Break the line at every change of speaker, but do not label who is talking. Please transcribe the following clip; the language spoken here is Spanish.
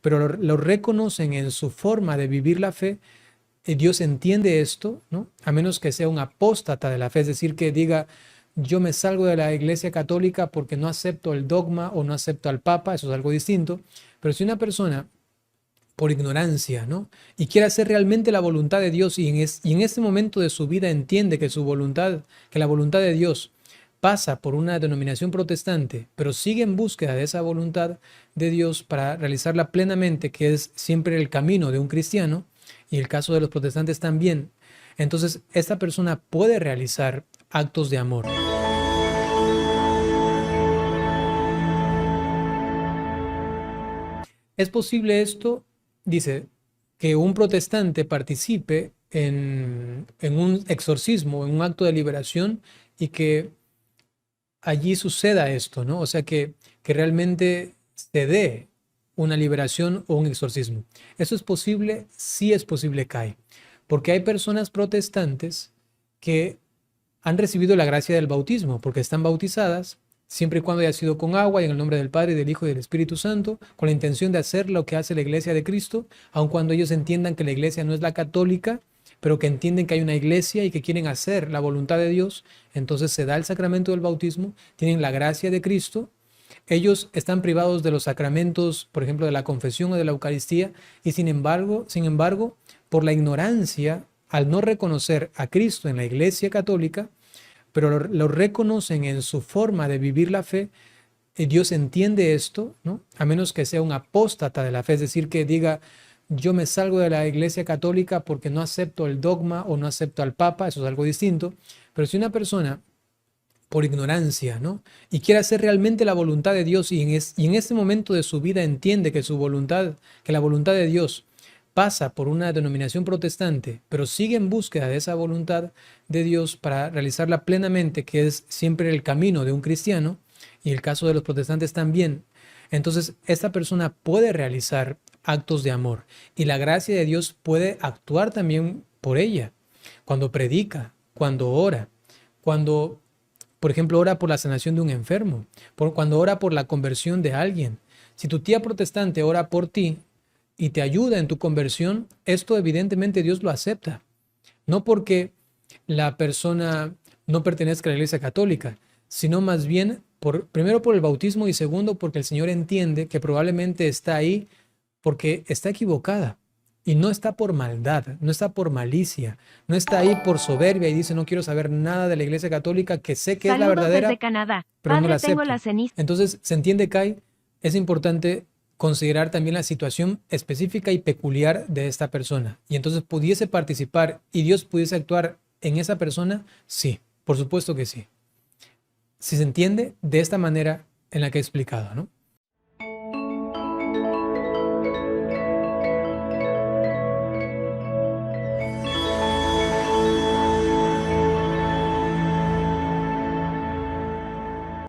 pero lo reconocen en su forma de vivir la fe. Dios entiende esto, ¿no? A menos que sea un apóstata de la fe, es decir, que diga, yo me salgo de la Iglesia Católica porque no acepto el dogma o no acepto al Papa, eso es algo distinto. Pero si una persona por ignorancia, ¿no? Y quiere hacer realmente la voluntad de Dios y en este momento de su vida entiende que su voluntad, que la voluntad de Dios pasa por una denominación protestante, pero sigue en búsqueda de esa voluntad de Dios para realizarla plenamente, que es siempre el camino de un cristiano, y el caso de los protestantes también. Entonces, esta persona puede realizar actos de amor. ¿Es posible esto? Dice, que un protestante participe en un exorcismo, en un acto de liberación y que allí suceda esto, ¿no? O sea, que realmente se dé una liberación o un exorcismo. ¿Eso es posible? Sí es posible, Kai, porque hay personas protestantes que han recibido la gracia del bautismo, porque están bautizadas, siempre y cuando haya sido con agua y en el nombre del Padre, del Hijo y del Espíritu Santo, con la intención de hacer lo que hace la Iglesia de Cristo, aun cuando ellos entiendan que la Iglesia no es la católica, pero que entienden que hay una iglesia y que quieren hacer la voluntad de Dios. Entonces se da el sacramento del bautismo, tienen la gracia de Cristo. Ellos están privados de los sacramentos, por ejemplo, de la confesión o de la Eucaristía, y sin embargo, por la ignorancia, al no reconocer a Cristo en la Iglesia católica, pero lo reconocen en su forma de vivir la fe, Dios entiende esto, ¿no? A menos que sea un apóstata de la fe, es decir, que diga, yo me salgo de la Iglesia Católica porque no acepto el dogma o no acepto al Papa, eso es algo distinto. Pero si una persona por ignorancia, ¿no? Y quiere hacer realmente la voluntad de Dios y en este momento de su vida entiende que su voluntad, que la voluntad de Dios pasa por una denominación protestante, pero sigue en búsqueda de esa voluntad de Dios para realizarla plenamente, que es siempre el camino de un cristiano, y el caso de los protestantes también. Entonces, esta persona puede realizar actos de amor y la gracia de Dios puede actuar también por ella, cuando predica, cuando ora, cuando, por ejemplo, ora por la sanación de un enfermo, cuando ora por la conversión de alguien. Si tu tía protestante ora por ti y te ayuda en tu conversión, esto evidentemente Dios lo acepta. No porque la persona no pertenezca a la Iglesia Católica, sino más bien primero por el bautismo y segundo porque el Señor entiende que probablemente está ahí porque está equivocada y no está por maldad, no está por malicia, no está ahí por soberbia y dice no quiero saber nada de la Iglesia Católica que sé que es la
Saludos
verdadera,
desde Canadá.
pero no la
Padre, tengo
acepto.
la ceniza.
Entonces, ¿se entiende, Kai? Es importante considerar también la situación específica y peculiar de esta persona. Y entonces pudiese participar y Dios pudiese actuar en esa persona, sí, por supuesto que sí. Si se entiende de esta manera en la que he explicado, ¿no?